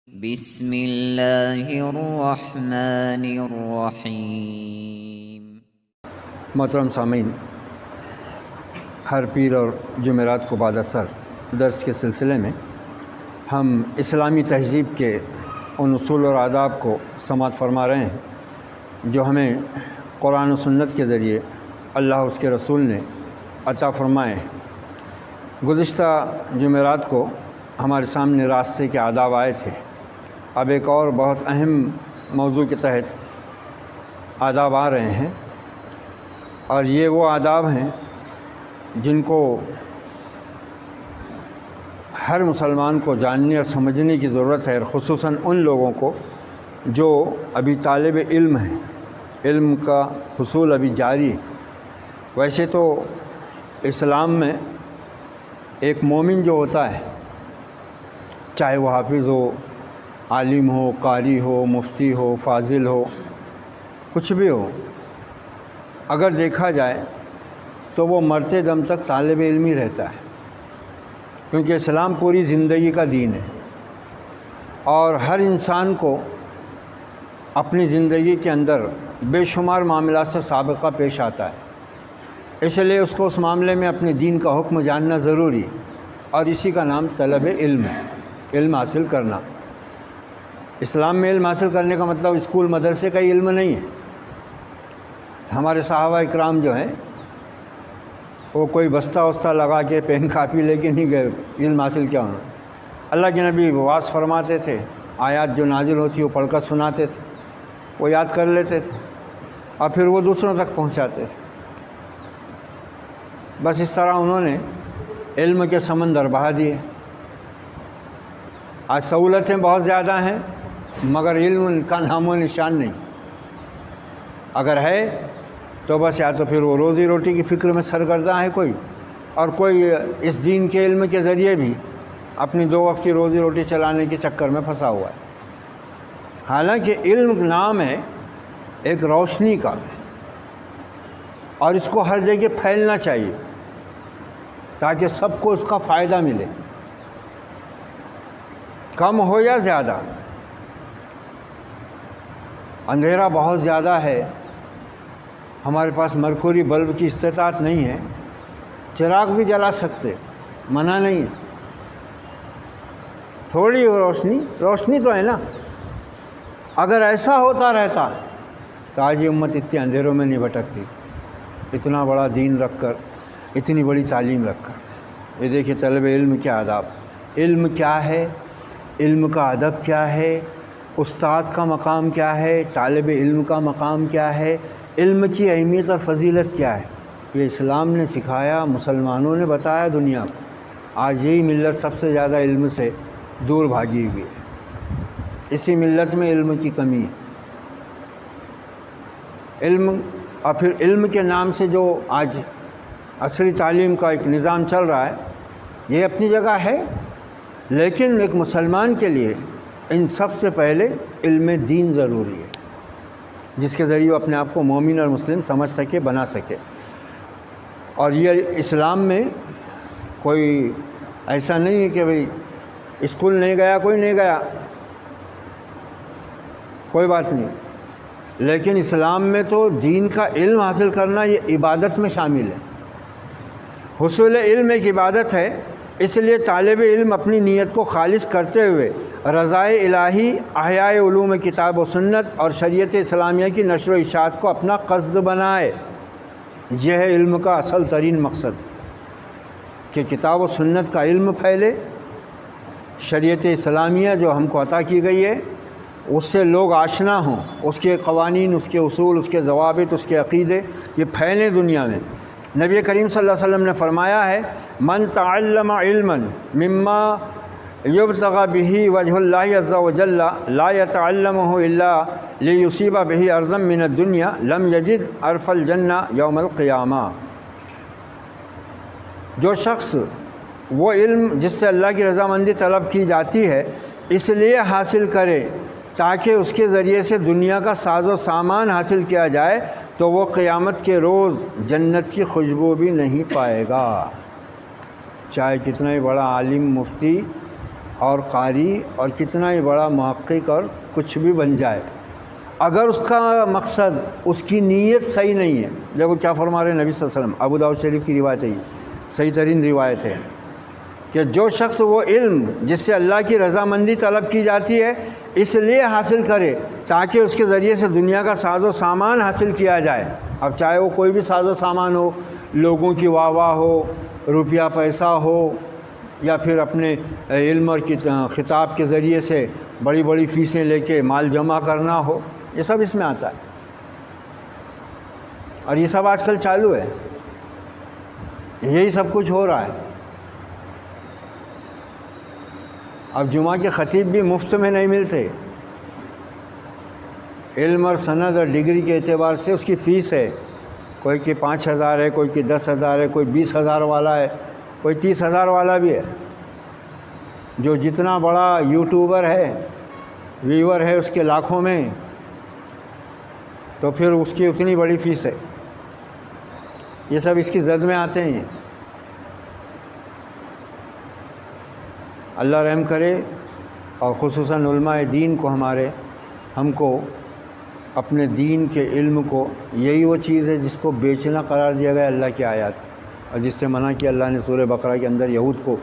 بسم اللہ الرحمن الرحیم۔ محترم سامعین، ہر پیر اور جمعرات کو بعد اثر درس کے سلسلے میں ہم اسلامی تہذیب کے ان اصول اور آداب کو سماعت فرما رہے ہیں جو ہمیں قرآن و سنت کے ذریعے اللہ اور اس کے رسول نے عطا فرمائے۔ گزشتہ جمعرات کو ہمارے سامنے راستے کے آداب آئے تھے۔ اب ایک اور بہت اہم موضوع کے تحت آداب آ رہے ہیں، اور یہ وہ آداب ہیں جن کو ہر مسلمان کو جاننے اور سمجھنے کی ضرورت ہے، اور خصوصاً ان لوگوں کو جو ابھی طالب علم ہیں، علم کا حصول ابھی جاری ہے۔ ویسے تو اسلام میں ایک مومن جو ہوتا ہے، چاہے وہ حافظ ہو، عالم ہو، قاری ہو، مفتی ہو، فاضل ہو، کچھ بھی ہو، اگر دیکھا جائے تو وہ مرتے دم تک طالب علم ہی رہتا ہے، کیونکہ اسلام پوری زندگی کا دین ہے، اور ہر انسان کو اپنی زندگی کے اندر بے شمار معاملات سے سابقہ پیش آتا ہے، اس لیے اس کو اس معاملے میں اپنے دین کا حکم جاننا ضروری ہے، اور اسی کا نام طلب علم ہے، علم حاصل کرنا۔ اسلام میں علم حاصل کرنے کا مطلب اسکول مدرسے کا علم نہیں ہے۔ ہمارے صحابہ اکرام جو ہیں وہ کوئی بستہ وستہ لگا کے پین کاپی لے کے نہیں گئے علم حاصل کیا ہونا۔ اللہ کے نبی واعظ فرماتے تھے، آیات جو نازل ہوتی وہ پڑھ کر سناتے تھے، وہ یاد کر لیتے تھے اور پھر وہ دوسروں تک پہنچاتے تھے۔ بس اس طرح انہوں نے علم کے سمندر بہا دیے۔ آج سہولتیں بہت زیادہ ہیں، مگر علم کا نام و نشان نہیں۔ اگر ہے تو بس یا تو پھر وہ روزی روٹی کی فکر میں سرگرداں ہے کوئی، اور کوئی اس دین کے علم کے ذریعے بھی اپنی دو وقت کی روزی روٹی چلانے کے چکر میں پھنسا ہوا ہے۔ حالانکہ علم نام ہے ایک روشنی کا، اور اس کو ہر جگہ پھیلنا چاہیے تاکہ سب کو اس کا فائدہ ملے، کم ہو یا زیادہ۔ اندھیرا بہت زیادہ ہے، ہمارے پاس مرکوری بلب کی استطاعت نہیں ہے، چراغ بھی جلا سکتے، منع نہیں ہے، تھوڑی روشنی تو ہے نا۔ اگر ایسا ہوتا رہتا تو آج یہ امت اتنے اندھیروں میں نہیں بھٹکتی، اتنا بڑا دین رکھ کر، اتنی بڑی تعلیم رکھ کر۔ یہ دیکھیے طلب علم کے آداب، علم کیا ہے، علم کا ادب کیا ہے، استاد کا مقام کیا ہے، طالب علم کا مقام کیا ہے، علم کی اہمیت اور فضیلت کیا ہے، یہ اسلام نے سکھایا، مسلمانوں نے بتایا دنیا کو۔ آج یہی ملت سب سے زیادہ علم سے دور بھاگی ہوئی ہے، اسی ملت میں علم کی کمی ہے۔ علم، اور پھر علم کے نام سے جو آج عصری تعلیم کا ایک نظام چل رہا ہے، یہ اپنی جگہ ہے، لیکن ایک مسلمان کے لیے ان سب سے پہلے علم دین ضروری ہے، جس کے ذریعے وہ اپنے آپ کو مومن اور مسلم سمجھ سکے، بنا سکے۔ اور یہ اسلام میں کوئی ایسا نہیں ہے کہ بھئی اسکول نہیں گیا، کوئی نہیں گیا، کوئی بات نہیں، لیکن اسلام میں تو دین کا علم حاصل کرنا یہ عبادت میں شامل ہے۔ حصول علم ایک عبادت ہے، اس لیے طالب علم اپنی نیت کو خالص کرتے ہوئے رضائے الہی، احیاء علوم کتاب و سنت اور شریعت اسلامیہ کی نشر و اشاعت کو اپنا قصد بنائے۔ یہ ہے علم کا اصل ترین مقصد، کہ کتاب و سنت کا علم پھیلے، شریعت اسلامیہ جو ہم کو عطا کی گئی ہے اس سے لوگ آشنا ہوں، اس کے قوانین، اس کے اصول، اس کے ضوابط، اس کے عقیدے یہ پھیلیں دنیا میں۔ نبی کریم صلی اللہ علیہ وسلم نے فرمایا ہے، من تعلم علما مما یبتغی بہ وجہ اللہ عز وجل لا یتعلمہ الا لیصیب بہ عرضا من الدنیا لم یجد عرف الجنہ یوم القیامہ۔ جو شخص وہ علم جس سے اللہ کی رضامندی طلب کی جاتی ہے اس لیے حاصل کرے تاکہ اس کے ذریعے سے دنیا کا ساز و سامان حاصل کیا جائے، تو وہ قیامت کے روز جنت کی خوشبو بھی نہیں پائے گا، چاہے کتنا ہی بڑا عالم، مفتی اور قاری اور کتنا ہی بڑا محقق اور کچھ بھی بن جائے، اگر اس کا مقصد، اس کی نیت صحیح نہیں ہے، دیکھو کیا فرما رہے ہیں نبی صلی اللہ علیہ وسلم، ابو داؤد شریف کی روایت ہے، یہ صحیح ترین روایت ہے کہ جو شخص وہ علم جس سے اللہ کی رضامندی طلب کی جاتی ہے اس لیے حاصل کرے تاکہ اس کے ذریعے سے دنیا کا ساز و سامان حاصل کیا جائے، اب چاہے وہ کوئی بھی ساز و سامان ہو، لوگوں کی واہ واہ ہو، روپیہ پیسہ ہو، یا پھر اپنے علم اور خطاب کے ذریعے سے بڑی بڑی فیسیں لے کے مال جمع کرنا ہو، یہ سب اس میں آتا ہے، اور یہ سب آج کل چالو ہے، یہی سب کچھ ہو رہا ہے۔ اب جمعہ کے خطیب بھی مفت میں نہیں ملتے، علم اور سند اور ڈگری کے اعتبار سے اس کی فیس ہے، کوئی کی 5,000 ہے، کوئی کی 10,000 ہے، کوئی 20,000 والا ہے، کوئی 30,000 والا بھی ہے۔ جو جتنا بڑا یوٹیوبر ہے، ویور ہے اس کے لاکھوں میں، تو پھر اس کی اتنی بڑی فیس ہے، یہ سب اس کی زد میں آتے ہیں۔ اللہ رحم کرے، اور خصوصاً علماء دین کو ہم کو اپنے دین کے علم کو، یہی وہ چیز ہے جس کو بیچنا قرار دیا گیا اللہ کی آیات، اور جس سے منع کیا اللہ نے سورہ بقرہ کے اندر یہود کو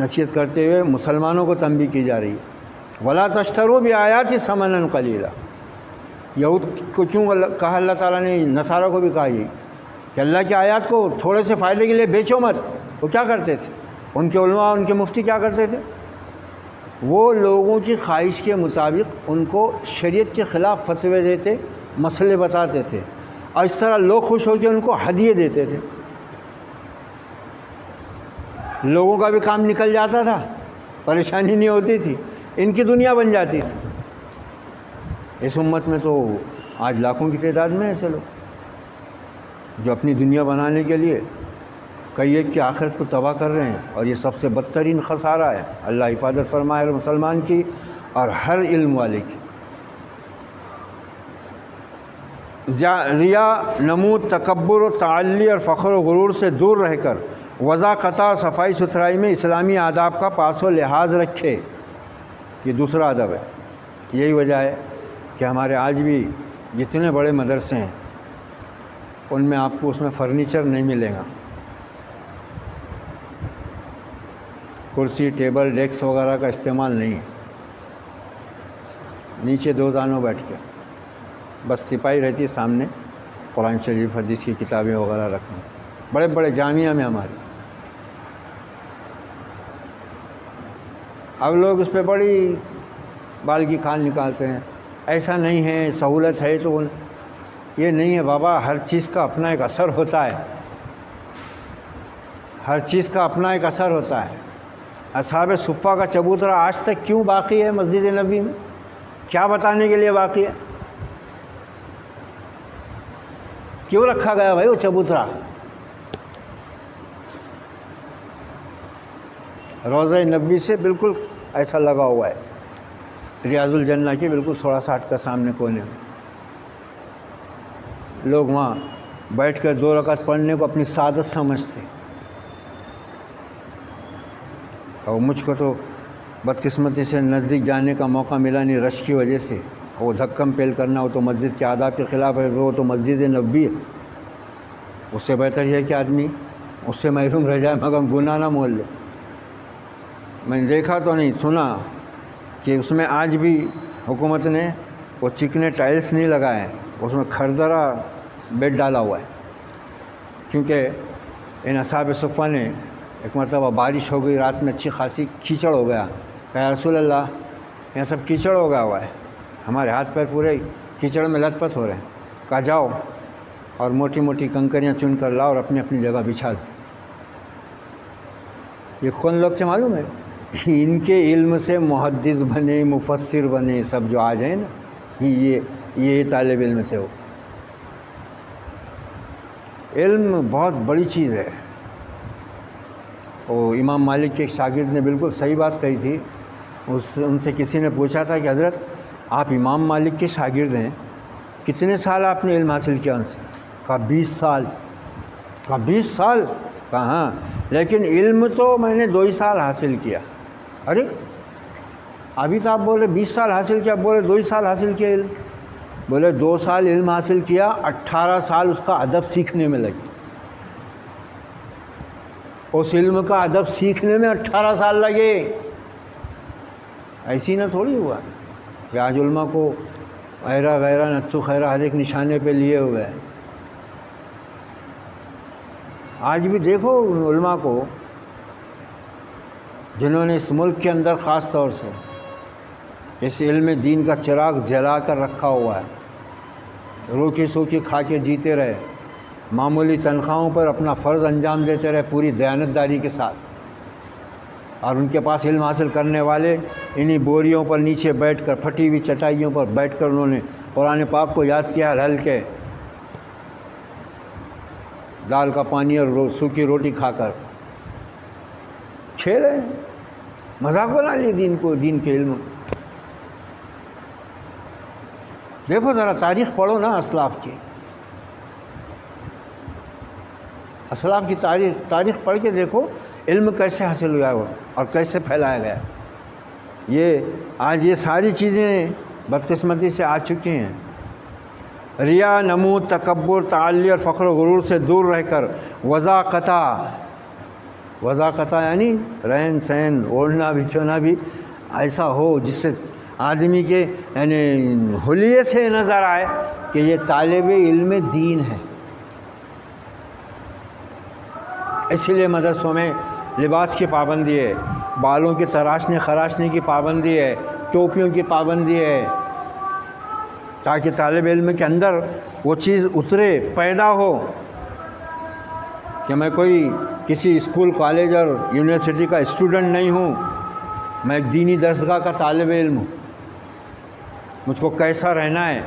نصیحت کرتے ہوئے مسلمانوں کو تنبیہ کی جا رہی ہے، وَلَا تَشْتَرُوا بِآيَاتِ ثَمَنًا قَلِيلًا۔ یہود کو کیوں کہا اللہ تعالیٰ نے، نصارہ کو بھی کہا یہی کہ اللہ کی آیات کو تھوڑے سے فائدے کے لیے بیچو مت۔ وہ کیا کرتے تھے؟ ان کے علماء، ان کے مفتی کیا کرتے تھے؟ وہ لوگوں کی خواہش کے مطابق ان کو شریعت کے خلاف فتوے دیتے، مسئلے بتاتے تھے، اور اس طرح لوگ خوش ہو کے ان کو ہدیے دیتے تھے، لوگوں کا بھی کام نکل جاتا تھا، پریشانی نہیں ہوتی تھی، ان کی دنیا بن جاتی تھی۔ اس امت میں تو آج لاکھوں کی تعداد میں ایسے لوگ جو اپنی دنیا بنانے کے لیے کئی ایک کی آخرت کو تباہ کر رہے ہیں، اور یہ سب سے بدترین خسارہ ہے۔ اللہ حفاظت فرمائے مسلمان کی اور ہر علم والے کی۔ ریا، نمود، تکبر و تعلی اور فخر و غرور سے دور رہ کر وضاقت اور صفائی ستھرائی میں اسلامی آداب کا پاس و لحاظ رکھے، یہ دوسرا ادب ہے۔ یہی وجہ ہے کہ ہمارے آج بھی جتنے بڑے مدرسے ہیں ان میں آپ کو اس میں فرنیچر نہیں ملے گا، کرسی، ٹیبل، ڈیسک وغیرہ کا استعمال نہیں ہے، نیچے دو زانوں بیٹھ کے بس تپائی رہتی ہے، سامنے قرآن شریف، حدیث کی کتابیں وغیرہ رکھنا، بڑے بڑے جامعہ میں ہمارے۔ اب لوگ اس پہ بڑی بال کی کھال نکالتے ہیں، ایسا نہیں ہے، سہولت ہے تو یہ نہیں ہے بابا، ہر چیز کا اپنا ایک اثر ہوتا ہے، ہر چیز کا اپنا ایک اثر ہوتا ہے۔ اصحاب صفہ کا چبوترا آج تک کیوں باقی ہے مسجد نبی میں؟ کیا بتانے کے لیے باقی ہے؟ کیوں رکھا گیا بھائی وہ چبوترا؟ روضہ نبوی سے بالکل ایسا لگا ہوا ہے، ریاض الجنہ کے بالکل تھوڑا سا ہٹ کر سامنے کونے میں، لوگ وہاں بیٹھ کر 2 رکعت پڑھنے کو اپنی سعادت سمجھتے، اور مجھ کو تو بدقسمتی سے نزدیک جانے کا موقع ملا نہیں رش کی وجہ سے، وہ دھکم پیل کرنا وہ تو مسجد کے آداب کے خلاف ہے، وہ تو مسجد نبوی ہے، اس سے بہتر یہ ہے کہ آدمی اس سے محروم رہ جائے مگر گناہ نہ مول لے۔ میں نے دیکھا تو نہیں، سنا کہ اس میں آج بھی حکومت نے وہ چکنے ٹائلس نہیں لگائے ہیں، اس میں کھردرا بیڈ ڈالا ہوا ہے، کیونکہ ان اصحاب صفہ نے ایک مرتبہ بارش ہو گئی رات میں، اچھی خاصی کیچڑ ہو گیا، کہا رسول اللہ یہاں سب کیچڑ ہو گیا ہوا ہے، ہمارے ہاتھ پیر پورے کیچڑ میں لت پت ہو رہے ہیں، کہا جاؤ اور موٹی موٹی کنکریاں چن کر لاؤ اور اپنی اپنی جگہ بچھا دو۔ یہ کون لوگ تھے معلوم ہے؟ ان کے علم سے محدث بنے، مفسر بنے، سب جو آج ہیں نا، یہ طالب علم تھے۔ وہ علم بہت بڑی چیز ہے۔ وہ امام مالک کے ایک شاگرد نے بالکل صحیح بات کہی تھی، ان سے کسی نے پوچھا تھا کہ حضرت آپ امام مالک کے شاگرد ہیں، کتنے سال آپ نے علم حاصل کیا ان سے؟ کہا 20 سال۔ کہا 20 سال؟ کہا ہاں، لیکن علم تو میں نے 2 ہی سال حاصل کیا۔ ارے ابھی تو آپ بولے 20 سال حاصل کیا، بولے 2 ہی سال حاصل کیا علم، بولے 2 سال علم حاصل کیا، 18 سال اس کا ادب سیکھنے میں لگے، اس علم کا ادب سیکھنے میں 18 سال لگے۔ ایسی نہ تھوڑی ہوا کہ آج علماء کو ایرا غیرہ نتو خیرہ ہر ایک نشانے پہ لیے ہوئے ہیں۔ آج بھی دیکھو ان علماء کو جنہوں نے اس ملک کے اندر خاص طور سے اس علم دین کا چراغ جلا کر رکھا ہوا ہے، روکی سوکی کھا کے جیتے رہے، معمولی تنخواہوں پر اپنا فرض انجام دیتے رہے پوری دیانتداری کے ساتھ، اور ان کے پاس علم حاصل کرنے والے انہی بوریوں پر نیچے بیٹھ کر، پھٹی ہوئی چٹائیوں پر بیٹھ کر انہوں نے قرآن پاک کو یاد کیا ہل کے، دال کا پانی اور سوکھی روٹی کھا کر کھیلے، مذاق بنا لیے دین کو، دین کے علم۔ دیکھو ذرا تاریخ پڑھو نا اسلاف کی، اسلاف کی تاریخ پڑھ کے دیکھو علم کیسے حاصل ہوا ہے اور کیسے پھیلایا گیا۔ آج یہ ساری چیزیں بدقسمتی سے آ چکی ہیں۔ ریا، نمود، تکبر، تعالی اور فخر و غرور سے دور رہ کر وضاقتہ یعنی رہن سہن، اوڑھنا بچھونا بھی ایسا ہو جس سے آدمی کے یعنی حلیے سے نظر آئے کہ یہ طالب علم دین ہے۔ اسی لیے مدرسوں میں لباس کی پابندی ہے، بالوں کے تراشنے خراشنے کی پابندی ہے، ٹوپیوں کی پابندی ہے، تاکہ طالب علم کے اندر وہ چیز اترے، پیدا ہو کہ میں کوئی کسی اسکول کالج اور یونیورسٹی کا اسٹوڈنٹ نہیں ہوں، میں ایک دینی درسگاہ کا طالب علم ہوں، مجھ کو کیسا رہنا ہے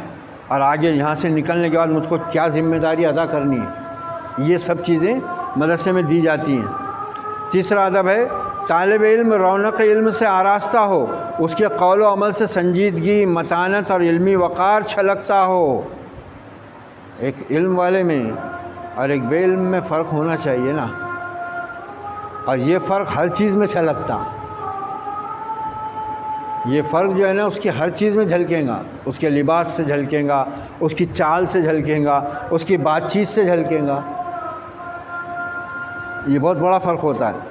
اور آگے یہاں سے نکلنے کے بعد مجھ کو کیا ذمہ داری ادا کرنی ہے، یہ سب چیزیں مدرسے میں دی جاتی ہیں۔ تیسرا ادب ہے طالب علم رونق علم سے آراستہ ہو، اس کے قول و عمل سے سنجیدگی، متانت اور علمی وقار چھلکتا ہو۔ ایک علم والے میں اور ایک بے علم میں فرق ہونا چاہیے نا، اور یہ فرق ہر چیز میں چھلکتا، یہ فرق جو ہے نا اس کی ہر چیز میں جھلکے گا، اس کے لباس سے جھلکے گا، اس کی چال سے جھلکے گا، اس کی بات چیت سے جھلکے گا، یہ بہت بڑا فرق ہوتا ہے۔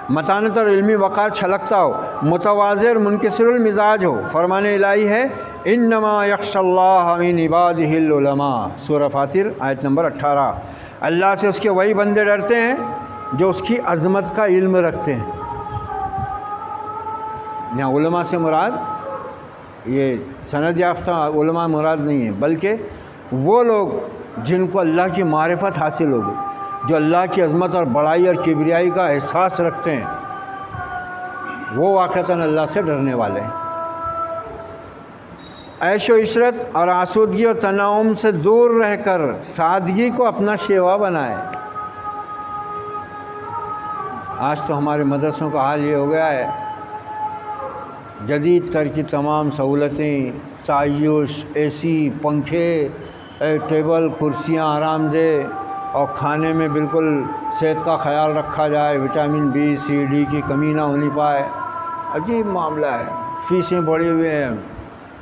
متانت اور علمی وقار چھلکتا ہو، متواضع اور منکسر المزاج ہو۔ فرمان الہی ہے انما یخشی اللہ من عبادہ العلماء، سورہ فاطر آیت نمبر 18۔ اللہ سے اس کے وہی بندے ڈرتے ہیں جو اس کی عظمت کا علم رکھتے ہیں۔ یہاں علماء سے مراد یہ سند یافتہ علماء مراد نہیں ہے، بلکہ وہ لوگ جن کو اللہ کی معرفت حاصل ہوگی، جو اللہ کی عظمت اور بڑائی اور کبریائی کا احساس رکھتے ہیں، وہ واقعتاً اللہ سے ڈرنے والے ہیں۔ عیش و عشرت اور آسودگی اور تنعم سے دور رہ کر سادگی کو اپنا شیوا بنائے۔ آج تو ہمارے مدرسوں کا حال یہ ہو گیا ہے، جدید تر کی تمام سہولتیں، تعیش، اے سی، پنکھے، ٹیبل، کرسیاں آرام دہ، اور کھانے میں بالکل صحت کا خیال رکھا جائے، وٹامن بی، سی، ڈی کی کمی نہ ہونی پائے۔ عجیب معاملہ ہے، فیسیں بڑھی ہوئے ہیں،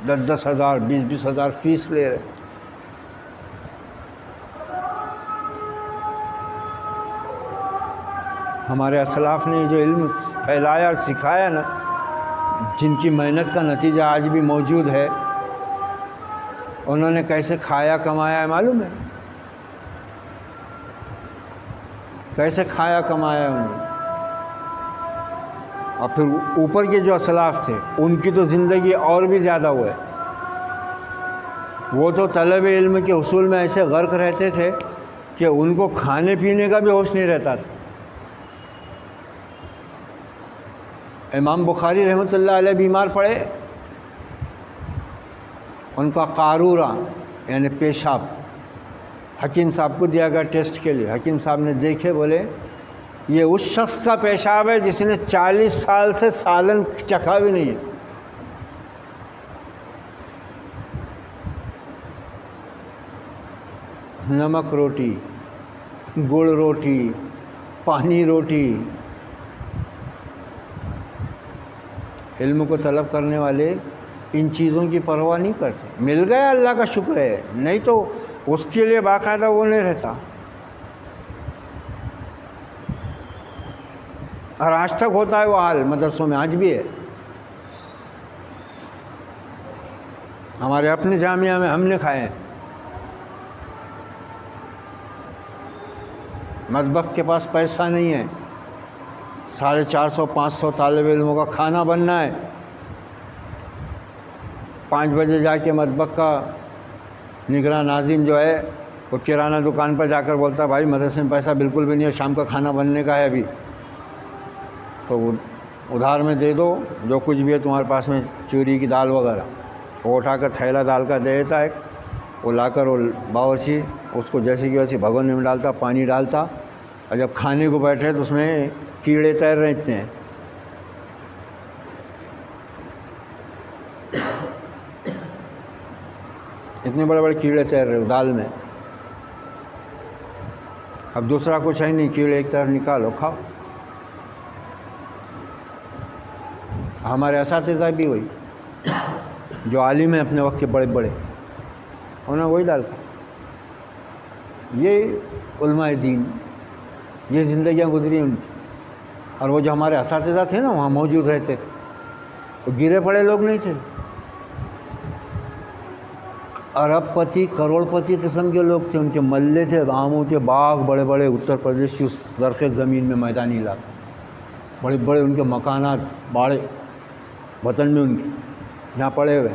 10 ہزار 20 ہزار فیس لے رہے۔ ہمارے اسلاف نے جو علم پھیلایا اور سکھایا نا، جن کی محنت کا نتیجہ آج بھی موجود ہے، انہوں نے کیسے کھایا کمایا ہے معلوم ہے؟ کیسے کھایا کمایا انہوں نے؟ اور پھر اوپر کے جو اسلاف تھے ان کی تو زندگی اور بھی زیادہ ہوئے، وہ تو طلب علم کے حصول میں ایسے غرق رہتے تھے کہ ان کو کھانے پینے کا بھی ہوش نہیں رہتا تھا۔ امام بخاری رحمۃ اللہ علیہ بیمار پڑے، ان کا قارورہ یعنی پیشاب حکیم صاحب کو دیا گیا ٹیسٹ کے لیے۔ حکیم صاحب نے دیکھے، بولے یہ اس شخص کا پیشاب ہے جس نے 40 سال سے سالن چکھا بھی نہیں ہے۔ نمک روٹی، گڑ روٹی، پانی روٹی، علم کو طلب کرنے والے ان چیزوں کی پرواہ نہیں کرتے. مل گیا اللہ کا شکر ہے، نہیں تو اس کے لیے باقاعدہ وہ نہیں رہتا. اور آج تک ہوتا ہے وہ حال مدرسوں میں، آج بھی ہے. ہمارے اپنے جامعہ میں ہم نے کھائے ہیں. مطبخ کے پاس پیسہ نہیں ہے، 450 500 طالب علموں کا کھانا بننا ہے. 5 بجے جا کے مطبخ کا نگراں ناظم جو ہے وہ کرانہ دکان پر جا کر بولتا بھائی مدرسے میں پیسہ بالکل بھی نہیں ہے، شام کا کھانا بننے کا ہے ابھی، تو ادھار میں دے دو جو کچھ بھی ہے تمہارے پاس میں، چوری کی دال وغیرہ. وہ اٹھا کر تھیلا دال کا دے دیتا ہے، وہ لا کر وہ باورچی اس کو جیسے کہ ویسے بھگونے میں ڈالتا، پانی ڈالتا، اور جب کھانے کو بیٹھے تو اس میں کیڑے تیر رہے اتنے. اتنے بڑے بڑے کیڑے تیر رہے دال میں. اب دوسرا کچھ ہے نہیں، کیڑے ایک طرف نکالو کھاؤ. ہمارے اساتذہ بھی وہی جو عالم ہیں اپنے وقت کے بڑے بڑے، انہوں نے وہی ڈال کر. یہ علماء دین، یہ زندگیاں گزری ان کی. اور وہ جو ہمارے اساتذہ تھے نا وہاں موجود رہتے تھے، وہ گرے پڑے لوگ نہیں تھے. ارب پتی کروڑ پتی قسم کے لوگ تھے، ان کے ملے تھے، آموں کے باغ بڑے بڑے، اتر پردیش کی اس زرخیز زمین میں میدانی علاقہ، بڑے بڑے ان کے مکانات باڑے وطن میں ان کے یہاں پڑے ہوئے.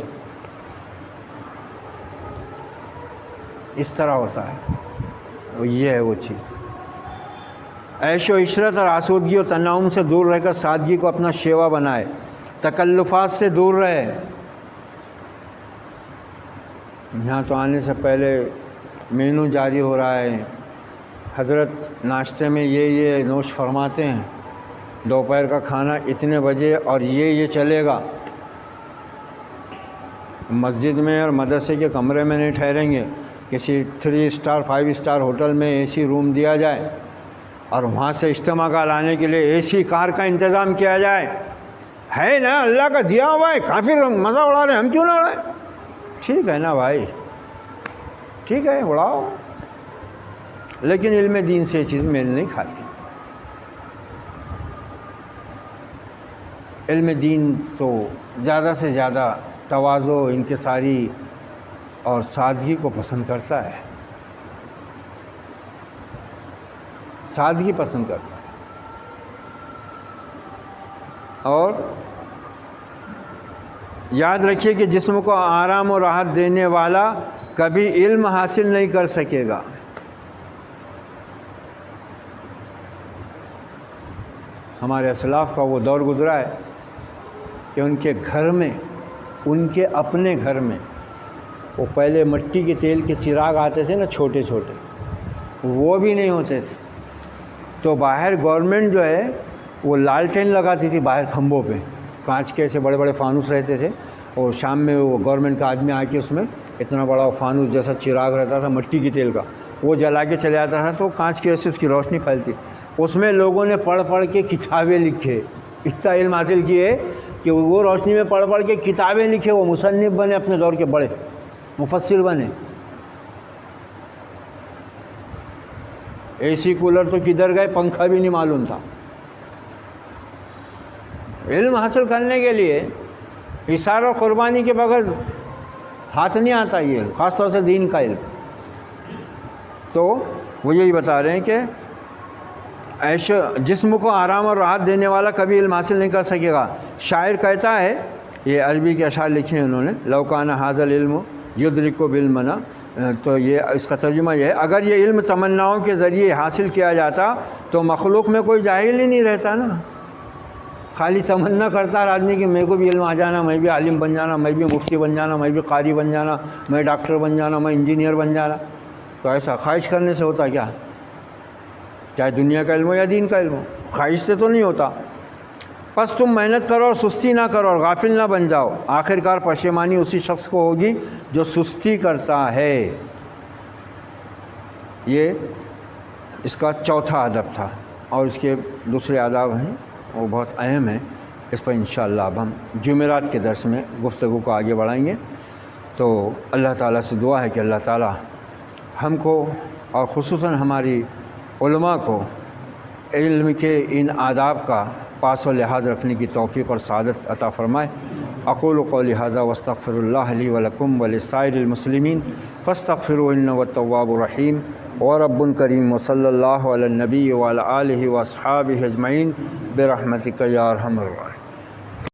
اس طرح ہوتا ہے. یہ ہے وہ چیز. عیش و عشرت اور آسودگی و تنعم سے دور رہ کر سادگی کو اپنا شیوا بنائے، تکلفات سے دور رہے. یہاں تو آنے سے پہلے مینو جاری ہو رہا ہے، حضرت ناشتے میں یہ نوش فرماتے ہیں، دوپہر کا کھانا اتنے بجے اور یہ چلے گا. مسجد میں اور مدرسے کے کمرے میں نہیں ٹھہریں گے، کسی 3 اسٹار 5 اسٹار ہوٹل میں اے سی روم دیا جائے اور وہاں سے اجتماع کا لانے کے لیے اے سی کار کا انتظام کیا جائے. ہے نا اللہ کا دیا ہوا ہے، کافی مزہ اڑا رہے ہیں، ہم کیوں نہ اڑائیں؟ ٹھیک ہے نا بھائی، ٹھیک ہے اڑاؤ، لیکن علم دین سے یہ چیز میل نہیں کھاتی. علم دین تو زیادہ سے زیادہ تواضع، انکساری اور سادگی کو پسند کرتا ہے، سادگی پسند کرتا ہے. اور یاد رکھیے کہ جسم کو آرام و راحت دینے والا کبھی علم حاصل نہیں کر سکے گا. ہمارے اسلاف کا وہ دور گزرا ہے کہ ان کے گھر میں، ان کے اپنے گھر میں، وہ پہلے مٹی کے تیل کے چراغ آتے تھے نا چھوٹے چھوٹے، وہ بھی نہیں ہوتے تھے. تو باہر گورنمنٹ جو ہے وہ لالٹین لگاتی تھی باہر کھمبوں پہ، کانچ کے ایسے بڑے بڑے فانوس رہتے تھے، اور شام میں وہ گورنمنٹ کا آدمی آ کے اس میں اتنا بڑا فانوس جیسا چراغ رہتا تھا مٹی کے تیل کا، وہ جلا کے چلے جاتا تھا تو کانچ کی وجہ سے اس کی روشنی پھیلتی. اس میں لوگوں نے پڑھ پڑھ کے کتابیں لکھے، اتنا علم حاصل کیے کہ وہ روشنی میں پڑھ پڑھ کے کتابیں لکھے، وہ مصنف بنے، اپنے دور کے بڑے مفسر بنے. اے سی کولر تو کدھر گئے، پنکھا بھی نہیں معلوم تھا. علم حاصل کرنے کے لیے اثار اور قربانی کے بغیر ہاتھ نہیں آتا یہ علم، خاص طور سے دین کا علم. تو وہ یہی بتا رہے ہیں کہ جسم کو آرام اور راحت دینے والا کبھی علم حاصل نہیں کر سکے گا. شاعر کہتا ہے، یہ عربی کے اشعار لکھے ہیں انہوں نے، لو کان ھذا العلم یدرک بالمنی، تو یہ اس کا ترجمہ یہ ہے، اگر یہ علم تمناؤں کے ذریعے حاصل کیا جاتا تو مخلوق میں کوئی جاہل ہی نہیں رہتا نا. خالی تمنا کرتا ہے آدمی کہ میرے کو بھی علم آ جانا، میں بھی عالم بن جانا، میں بھی مفتی بن جانا، میں بھی قاری بن جانا، میں ڈاکٹر بن جانا، میں انجینئر بن جانا. تو ایسا خواہش کرنے سے ہوتا کیا؟ چاہے دنیا کا علم ہو یا دین کا علم ہو، خواہش سے تو نہیں ہوتا. بس تم محنت کرو اور سستی نہ کرو اور غافل نہ بن جاؤ، آخرکار پشیمانی اسی شخص کو ہوگی جو سستی کرتا ہے. یہ اس کا چوتھا ادب تھا، اور اس کے دوسرے آداب ہیں وہ بہت اہم ہیں. اس پر انشاءاللہ اب ہم جمعرات کے درس میں گفتگو کو آگے بڑھائیں گے۔ تو اللہ تعالیٰ سے دعا ہے کہ اللہ تعالیٰ ہم کو اور خصوصاً ہماری علماء کو علم کے ان آداب کا پاس و لحاظ رکھنے کی توفیق اور سعادت عطا فرمائے۔ اقول قولی ھذا واستغفر اللہ لی ولکم ولسائر المسلمین فاستغفروا انہ هو التواب الرحیم۔ ورب کریم وصلی اللہ علی النبی وعلی آلہ واصحابہ اجمعین برحمتک یا ارحم الراحمین۔